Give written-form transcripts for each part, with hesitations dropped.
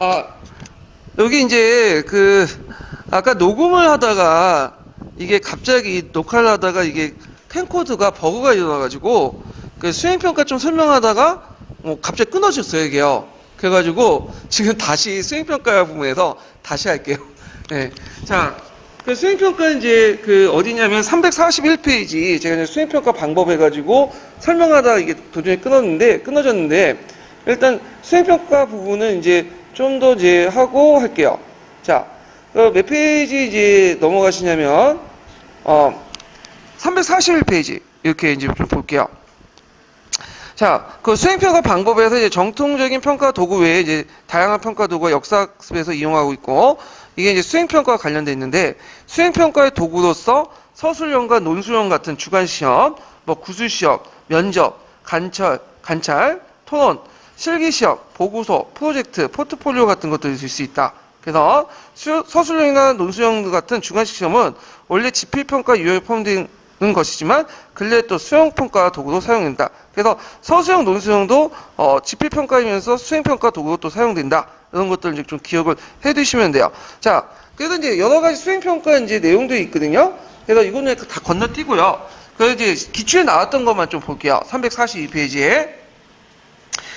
아, 여기 이제 아까 녹음을 하다가 이게 갑자기 녹화를 하다가 이게 캠코더가 버그가 일어나가지고 그 수행평가 좀 설명하다가 갑자기 끊어졌어요, 이게요. 그래가지고 지금 다시 수행평가 부분에서 다시 할게요. 네. 자, 그 수행평가는 이제 어디냐면 341페이지 제가 이제 수행평가 방법 해가지고 설명하다가 이게 도중에 끊어졌는데 일단 수행평가 부분은 이제 좀 더 이제 하고 할게요. 자, 몇 페이지 이제 넘어가시냐면 341페이지 이렇게 이제 좀 볼게요. 자, 그 수행평가 방법에서 이제 정통적인 평가 도구 외에 이제 다양한 평가 도구가 역사학습에서 이용하고 있고, 이게 이제 수행평가와 관련돼 있는데, 수행평가의 도구로서 서술형과 논술형 같은 주관시험, 구술시험, 면접, 관찰, 토론, 실기시험, 보고서, 프로젝트, 포트폴리오 같은 것들이 될 수 있다. 그래서 서술형이나 논술형 같은 주관식 시험은 원래 지필평가 유형에 포함되는 것이지만 근래 또 수행평가 도구로 사용된다. 그래서 서술형, 논술형도 지필평가이면서 수행평가 도구로 또 사용된다. 이런 것들 이제 좀 기억을 해두시면 돼요. 자, 그래서 이제 여러 가지 수행평가 이제 내용들이 있거든요. 그래서 이거는 다 건너뛰고요. 그래서 이제 기출에 나왔던 것만 좀 볼게요. 342페이지에.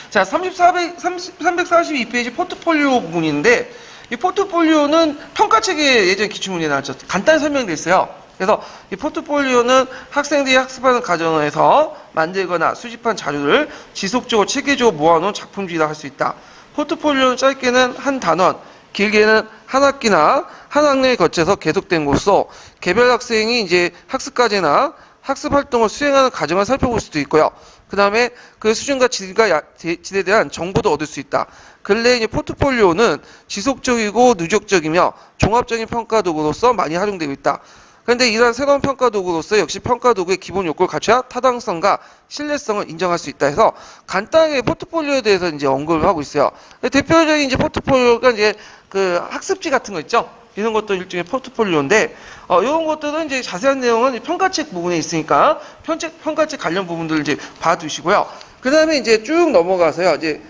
자, 342페이지 포트폴리오 부분인데, 이 포트폴리오는 평가책에 예전에 기출문제에 나왔죠. 간단히 설명됐어요. 그래서 이 포트폴리오는 학생들이 학습하는 과정에서 만들거나 수집한 자료를 지속적으로 체계적으로 모아놓은 작품집이라 할 수 있다. 포트폴리오는 짧게는 한 단원, 길게는 한 학기나 한 학년에 거쳐서 계속된 것으로 개별 학생이 이제 학습과제나 학습 활동을 수행하는 과정을 살펴볼 수도 있고요. 그 다음에 그 수준과 질에 대한 정보도 얻을 수 있다. 근래 이제 포트폴리오는 지속적이고 누적적이며 종합적인 평가 도구로서 많이 활용되고 있다. 그런데 이러한 새로운 평가 도구로서 역시 평가 도구의 기본 요건을 갖춰야 타당성과 신뢰성을 인정할 수 있다 해서 간단하게 포트폴리오에 대해서 이제 언급을 하고 있어요. 대표적인 이제 포트폴리오가 이제 그 학습지 같은 거 있죠? 이런 것도 일종의 포트폴리오인데, 이런 것들은 이제 자세한 내용은 평가책 부분에 있으니까 평가책 관련 부분들을 이제 봐두시고요. 그 다음에 이제 쭉 넘어가서요. 이제,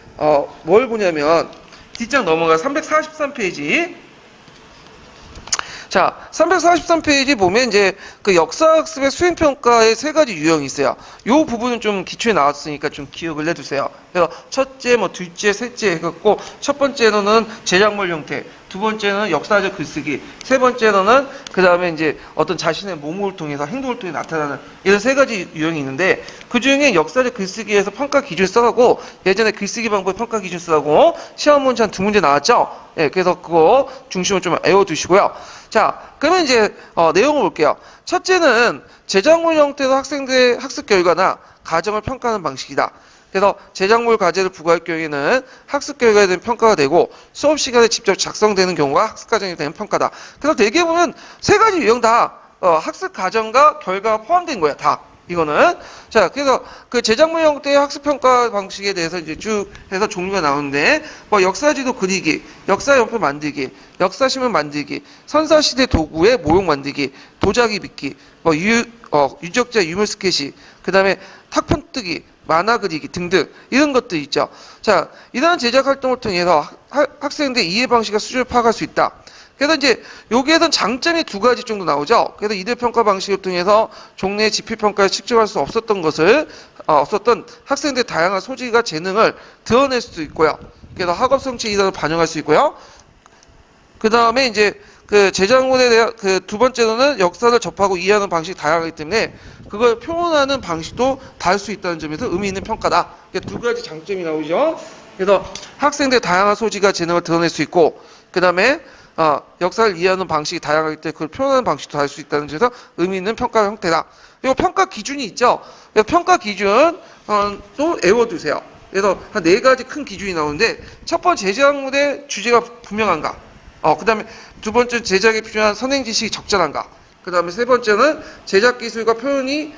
뭘 보냐면, 뒷장 넘어가 343페이지. 자, 343페이지 보면 이제 그 역사학습의 수행평가의 세 가지 유형이 있어요. 요 부분은 좀 기초에 나왔으니까 좀 기억을 해두세요. 그래서 첫째, 둘째, 셋째 해갖고 첫 번째로는 제작물 형태, 두 번째는 역사적 글쓰기, 세 번째로는 그 다음에 이제 어떤 자신의 몸을 통해서 행동을 통해 나타나는 이런 세 가지 유형이 있는데 그 중에 역사적 글쓰기에서 평가 기준 써가고 예전에 글쓰기 방법 평가 기준 쓰라고 시험 문제 한 두 문제 나왔죠? 예, 그래서 그거 중심을 좀 외워두시고요. 자, 그러면 이제 내용을 볼게요. 첫째는 제작물 형태로 학생들의 학습 결과나 과정을 평가하는 방식이다. 그래서 제작물 과제를 부과할 경우에는 학습 결과에 대한 평가가 되고 수업 시간에 직접 작성되는 경우가 학습 과정에 대한 평가다. 그래서 대개 보면 세 가지 유형 다 학습 과정과 결과가 포함된 거야, 다. 이거는. 자, 그래서 그 제작물 형태의 학습 평가 방식에 대해서 이제 쭉 해서 종류가 나오는데, 역사지도 그리기, 역사연표 만들기, 역사신문 만들기, 선사시대 도구의 모형 만들기, 도자기 빚기, 유적자 유물 스케치, 그 다음에 탁폰 뜨기, 만화 그리기 등등 이런 것들 있죠. 자, 이러한 제작 활동을 통해서 학생들의 이해 방식과 수준을 파악할 수 있다. 그래서 이제 여기에선 장점이 두 가지 정도 나오죠. 그래서 이대 평가 방식을 통해서 종래의 지필 평가에 측정할 수 없었던 없었던 학생들의 다양한 소질과 재능을 드러낼 수도 있고요. 그래서 학업 성취 이상을 반영할 수 있고요. 그 다음에 이제 그 제작물에 대한 그 두 번째로는 역사를 접하고 이해하는 방식이 다양하기 때문에 그걸 표현하는 방식도 다를 수 있다는 점에서 의미 있는 평가다. 두 가지 장점이 나오죠. 그래서 학생들의 다양한 소질과 재능을 드러낼 수 있고, 그 다음에 역사를 이해하는 방식이 다양하기 때문에 그걸 표현하는 방식도 다를 수 있다는 점에서 의미 있는 평가 형태다. 그리고 평가 기준이 있죠. 평가 기준도 외워두세요. 그래서 한 네 가지 큰 기준이 나오는데 첫 번째 제작물의 주제가 분명한가. 그 다음에 두 번째 제작에 필요한 선행 지식이 적절한가. 그 다음에 세 번째는 제작 기술과 표현이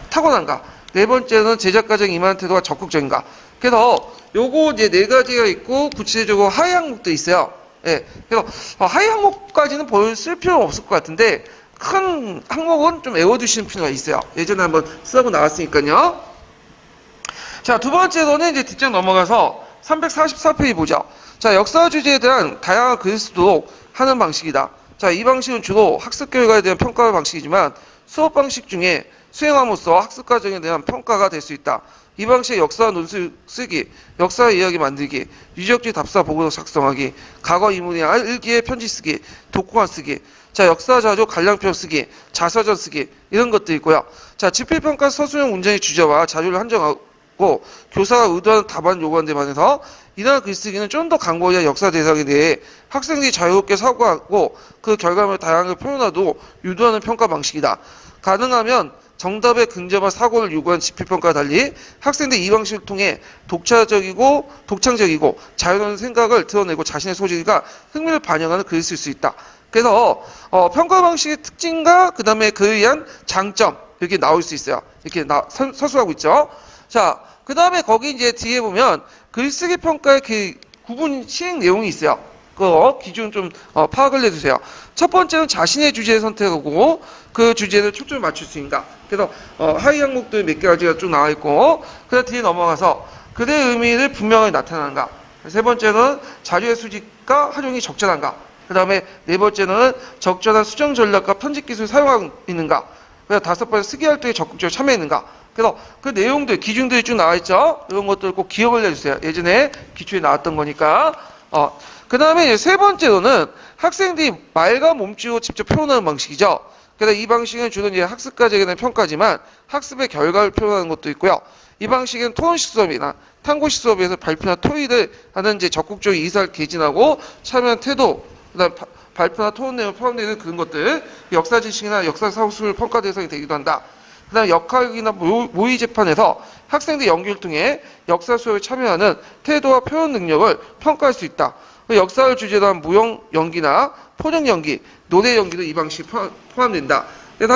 타고난가. 네 번째는 제작 과정에 임하는 태도가 적극적인가. 그래서 요거 이제 네 가지가 있고 구체적으로 하위 항목도 있어요. 예. 그래서 하위 항목까지는 쓸 필요는 없을 것 같은데 큰 항목은 좀 외워두시는 필요가 있어요. 예전에 한번 쓰고 나왔으니까요. 자, 두 번째로는 이제 뒷장 넘어가서 344페이지 보죠. 자, 역사 주제에 대한 다양한 글을 쓰도록 하는 방식이다. 자, 이 방식은 주로 학습 결과에 대한 평가 방식이지만 수업 방식 중에 수행함으로써 학습 과정에 대한 평가가 될 수 있다. 이 방식의 역사 논술 쓰기, 역사 이야기 만들기, 유적지 답사 보고서 작성하기, 과거 인물이나 일기에 편지 쓰기, 독후감 쓰기, 자, 역사 자료 관량표 쓰기, 자서전 쓰기, 이런 것도 있고요. 자, 집필평가 서술형 문제의 주제와 자료를 한정하고 교사가 의도하는 답안 요구하는 데 반해서 이러한 글쓰기는 좀 더 강고한 역사 대상에 대해 학생들이 자유롭게 사고하고 그 결과물을 다양하게 표현하도 유도하는 평가 방식이다. 가능하면 정답의 근접한 사고를 요구한 집필평가와 달리 학생들이 이 방식을 통해 독창적이고 자유로운 생각을 드러내고 자신의 소질과 흥미를 반영하는 글을 쓸 수 있다. 그래서 평가 방식의 특징과 그 다음에 그에 의한 장점 이렇게 나올 수 있어요. 이렇게 서술하고 있죠. 자, 그 다음에 거기 이제 뒤에 보면 글쓰기 평가의 그 구분 시행 내용이 있어요. 그 기준 좀 파악을 해주세요. 첫 번째는 자신의 주제를 선택하고 그 주제를 초점을 맞출 수 있는가. 그래서 하위 항목들 몇 가지가 쭉 나와 있고 그 뒤에 넘어가서 그의 의미를 분명하게 나타나는가. 세 번째는 자료의 수집과 활용이 적절한가. 그 다음에 네 번째는 적절한 수정 전략과 편집 기술을 사용하고 있는가. 그래서 다섯 번째 쓰기 활동에 적극적으로 참여했는가. 그래서 그 내용들, 기준들이 쭉 나와 있죠. 이런 것들 꼭 기억을 해주세요. 예전에 기초에 나왔던 거니까. 그 다음에 세 번째로는 학생들이 말과 몸짓으로 직접 표현하는 방식이죠. 그래서 이 방식은 주로 이제 학습 과정에 대한 평가지만 학습의 결과를 표현하는 것도 있고요. 이 방식은 토론식 수업이나 탐구식 수업에서 발표나 토의를 하는 이제 적극적인 의사를 개진하고 참여한 태도, 그다음 발표나 토론 내용 포함되는 그런 것들, 역사 지식이나 역사 사고술 평가 대상이 되기도 한다. 그다음 역학이나 모의 재판에서 학생들 연기를 통해 역사 수업에 참여하는 태도와 표현 능력을 평가할 수 있다. 역사를 주제로 한 무용 연기나 포용 연기, 노래 연기도 이 방식이 포함된다. 그래서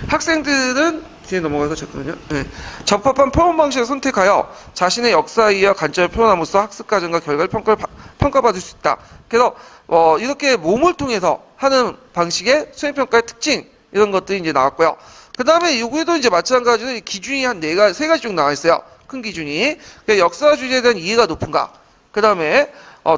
학생들은 뒤에 넘어가서 잠깐만요. 네. 적합한 표현 방식을 선택하여 자신의 역사 이해와 관점을 표현함으로써 학습 과정과 결과를 평가받을 수 있다. 그래서 이렇게 몸을 통해서 하는 방식의 수행평가의 특징 이런 것들이 이제 나왔고요. 그 다음에 여기도 이제 마찬가지로 기준이 세 가지 쭉 나와 있어요. 큰 기준이. 역사 주제에 대한 이해가 높은가. 그 다음에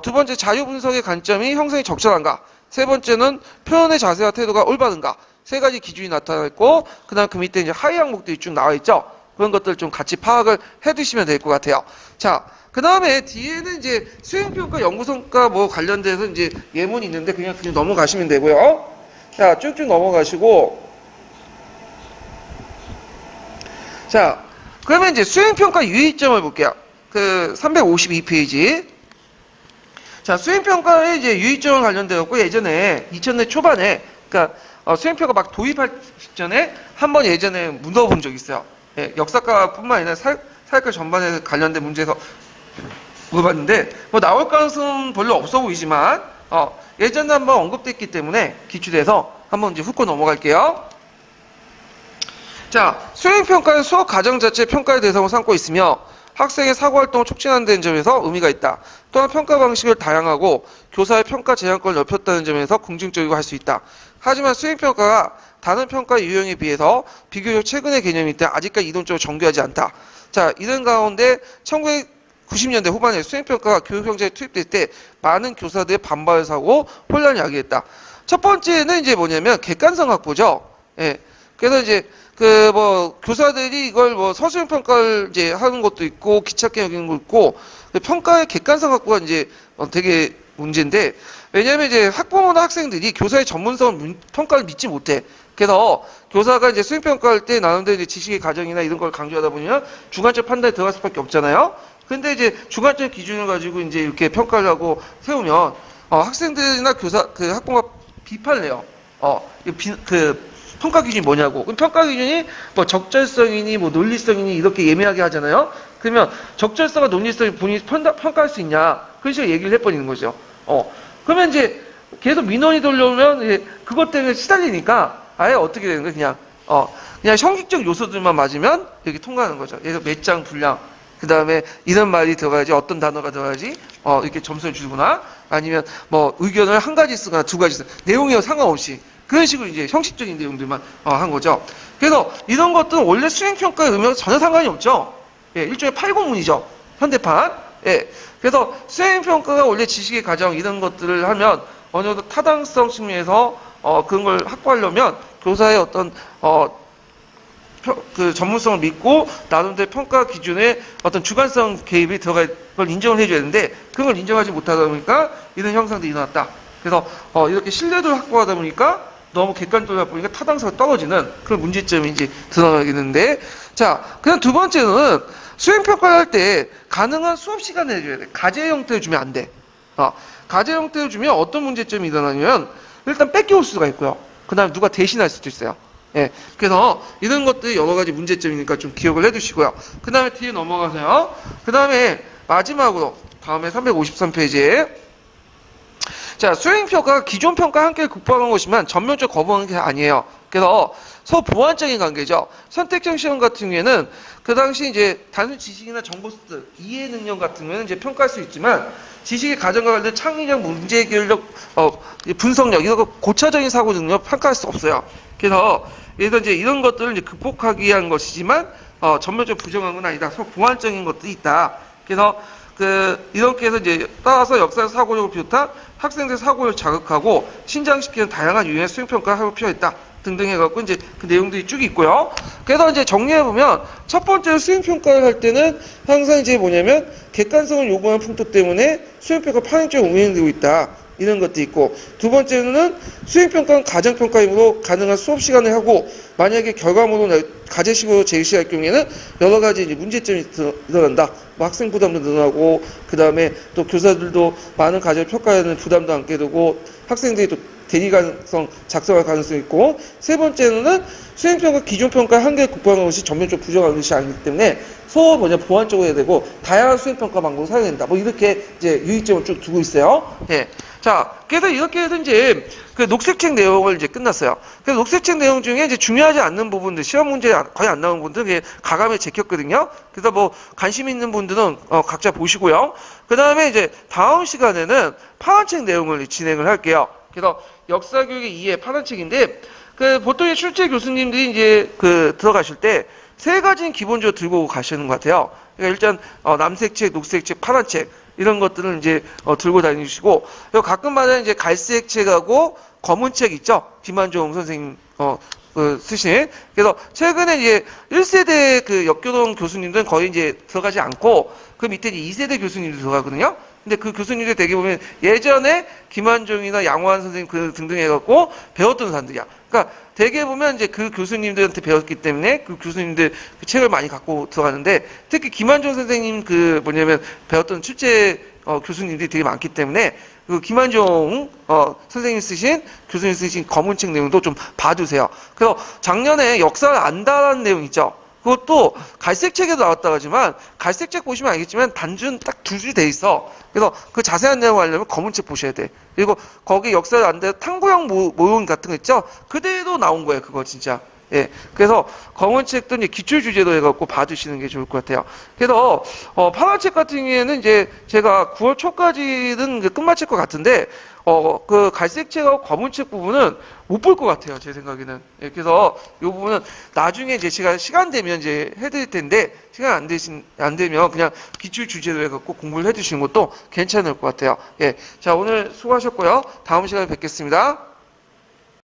두 번째 자유 분석의 관점이 형성이 적절한가. 세 번째는 표현의 자세와 태도가 올바른가. 세 가지 기준이 나타나 있고 그 다음 그 밑에 이제 하위 항목들이 쭉 나와 있죠. 그런 것들 좀 같이 파악을 해 두시면 될 것 같아요. 자, 그 다음에 뒤에는 이제 수행평가 연구성과 뭐 관련돼서 이제 예문이 있는데 그냥 넘어가시면 되고요. 자, 쭉쭉 넘어가시고. 자, 그러면 이제 수행평가 유의점을 볼게요. 그 352페이지. 자, 수행평가의 이제 유의점을 관련되었고 예전에 2000년 초반에 그러니까 수행평가 막 도입할 직전에 한번 예전에 물어본 적이 있어요. 예, 역사과뿐만 아니라 사회과 전반에 관련된 문제에서 물어봤는데 뭐 나올 가능성은 별로 없어 보이지만 예전에 한번 언급됐기 때문에 기출해서 한번 이제 훑고 넘어갈게요. 자, 수행평가는 수업 과정 자체 평가의 대상으로 삼고 있으며 학생의 사고활동을 촉진하는 데는 점에서 의미가 있다. 또한 평가 방식을 다양하고 교사의 평가 제한권을 넓혔다는 점에서 긍정적이고 할 수 있다. 하지만 수행평가가 다른 평가 유형에 비해서 비교적 최근의 개념이기 때문에 아직까지 이론적으로 정교하지 않다. 자, 이런 가운데 1990년대 후반에 수행평가가 교육형제에 투입될 때 많은 교사들의 반발을 사고 혼란을 야기했다. 첫 번째는 이제 뭐냐면 객관성 확보죠. 예. 그래서 이제 교사들이 이걸 서술형 평가를 이제 하는 것도 있고, 귀찮게 여기는 것도 있고, 평가의 객관성 확보가 이제 되게 문제인데, 왜냐면 이제 학부모나 학생들이 교사의 전문성 평가를 믿지 못해. 그래서 교사가 이제 수행평가할 때 나름대로 이제 지식의 가정이나 이런 걸 강조하다 보면 주관적 판단에 들어갈 수밖에 없잖아요. 근데 이제 주관적 기준을 가지고 이제 이렇게 평가를 하고 세우면, 학생들이나 학부모가 비판을 해요. 평가 기준이 뭐냐고. 그럼 평가 기준이 뭐 적절성이니 뭐 논리성이니 이렇게 예매하게 하잖아요. 그러면 적절성과 논리성을 본인이 평가할 수 있냐. 그런 식으로 얘기를 해버리는 거죠. 그러면 이제 계속 민원이 돌려오면 이제 그것 때문에 시달리니까 아예 어떻게 되는 거예요? 그냥 형식적 요소들만 맞으면 여기 통과하는 거죠. 예를 들어 몇 장 분량. 그 다음에 이런 말이 들어가야지 어떤 단어가 들어가야지 이렇게 점수를 주거나 아니면 뭐 의견을 한 가지 쓰거나 두 가지 쓰거나 내용이와 상관없이 그런 식으로 이제 형식적인 내용들만 한 거죠. 그래서 이런 것들은 원래 수행평가의 의미와 전혀 상관이 없죠. 예, 일종의 팔고문이죠. 현대판. 예. 그래서 수행평가가 원래 지식의 가정 이런 것들을 하면 어느 정도 타당성 측면에서 그런 걸 확보하려면 교사의 어떤 그 전문성을 믿고 나름대로 평가 기준에 어떤 주관성 개입이 들어갈 걸 인정을 해줘야 되는데 그런 걸 인정하지 못하다 보니까 이런 형상들이 일어났다. 그래서 이렇게 신뢰도를 확보하다 보니까 너무 객관적이다 보니까 타당성이 떨어지는 그런 문제점이 이제 드러나겠는데, 자, 그냥 두 번째는 수행평가를 할 때 가능한 수업 시간을 해줘야 돼. 과제 형태를 주면 안 돼. 과제 형태를 주면 어떤 문제점이 일어나냐면 일단 뺏겨올 수가 있고요. 그 다음에 누가 대신할 수도 있어요. 예, 그래서 이런 것들이 여러 가지 문제점이니까 좀 기억을 해두시고요. 그 다음에 뒤에 넘어가세요. 그 다음에 마지막으로 다음에 353페이지에 자, 수행평가가 기존 평가와 함께 국보하는 것이면 전면적 거부하는 게 아니에요. 그래서 서로 보완적인 관계죠. 선택형 시험 같은 경우에는 그 당시 이제 단순 지식이나 정보 습득, 이해 능력 같은 경우에는 이제 평가할 수 있지만 지식의 가정과 관련된 창의력, 문제 해결력, 분석력, 이런 거 고차적인 사고 능력 평가할 수 없어요. 그래서 이제 이런 것들을 이제 극복하기 위한 것이지만 전면적으로 부정한 건 아니다. 서로 보완적인 것들이 있다. 그래서 이렇게 해서 이제 따라서 역사 사고력을 비롯한 학생들 사고를 자극하고 신장시키는 다양한 유형의 수행평가를 하고 필요했다. 등등 해갖고 이제 그 내용들이 쭉 있고요. 그래서 이제 정리해보면 첫 번째로 수행평가를 할 때는 항상 이제 뭐냐면 객관성을 요구하는 풍토 때문에 수행평가 편향적으로 운영되고 있다. 이런 것도 있고, 두 번째는 수행평가는 가정평가이므로 가능한 수업 시간에 하고 만약에 결과물로 과제식으로 제시할 경우에는 여러 가지 이제 문제점이 일어난다. 뭐 학생 부담도 늘어나고 그 다음에 또 교사들도 많은 과제를 평가하는 부담도 안게 되고 학생들이 또 대리가능성 작성할 가능성이 있고, 세 번째는 수행평가 기존평가 한계를 극복하는 것이 전면적으로 부정하는 것이 아니기 때문에 서로 보완적으로 해야 되고 다양한 수행평가 방법을 사용해야 된다. 뭐 이렇게 이제 유의점을 쭉 두고 있어요. 예. 자, 그래서 이렇게 해서 이제 그 녹색책 내용을 이제 끝났어요. 그래서 녹색책 내용 중에 이제 중요하지 않는 부분들, 시험 문제 거의 안 나오는 분들 가감에 제꼈거든요. 그래서 뭐 관심 있는 분들은 각자 보시고요. 그 다음에 이제 다음 시간에는 파란책 내용을 진행을 할게요. 그래서 역사교육의 이해 파란책인데 보통 출제 교수님들이 이제 들어가실 때 세 가지는 기본적으로 들고 가시는 것 같아요. 그러니까 일단 남색책, 녹색책, 파란책 이런 것들을 이제 들고 다니시고, 가끔마다 이제 갈색 책하고 검은 책 있죠. 김한종 선생님 쓰신. 그래서 최근에 이제 1세대 역교동 교수님들은 거의 이제 들어가지 않고 그 밑에 이제 2세대 교수님들 들어가거든요. 근데 그 교수님들 되게 보면 예전에 김한종이나 양호한 선생님 등등 해갖고 배웠던 사람들이야. 그러니까 되게 보면 이제 그 교수님들한테 배웠기 때문에 그 교수님들 그 책을 많이 갖고 들어가는데, 특히 김한종 선생님 배웠던 출제 교수님들이 되게 많기 때문에 그 김한종 선생님 쓰신 교수님 쓰신 검은 책 내용도 좀 봐두세요. 그래서 작년에 역사를 안다라는 내용 있죠. 그것도 갈색 책에도 나왔다고 하지만 갈색 책 보시면 알겠지만 단준 딱 두 줄 돼 있어. 그래서 그 자세한 내용 알려면 검은 책 보셔야 돼. 그리고 거기 역사를 안다 탕구형 모형 같은 거 있죠. 그대로 나온 거예요. 그거 진짜. 예. 그래서 검은 책도 이제 기출 주제로 해갖고 봐두시는 게 좋을 것 같아요. 그래서 파란 책 같은 경우에는 이제 제가 9월 초까지는 끝마칠 것 같은데 그 갈색 책하고 검은 책 부분은 못 볼 것 같아요. 제 생각에는. 예, 그래서 이 부분은 나중에 이제 제가 시간 되면 이제 해드릴 텐데, 시간 안 되면 그냥 기출 주제로 해갖고 공부를 해주시는 것도 괜찮을 것 같아요. 예. 자, 오늘 수고하셨고요. 다음 시간에 뵙겠습니다.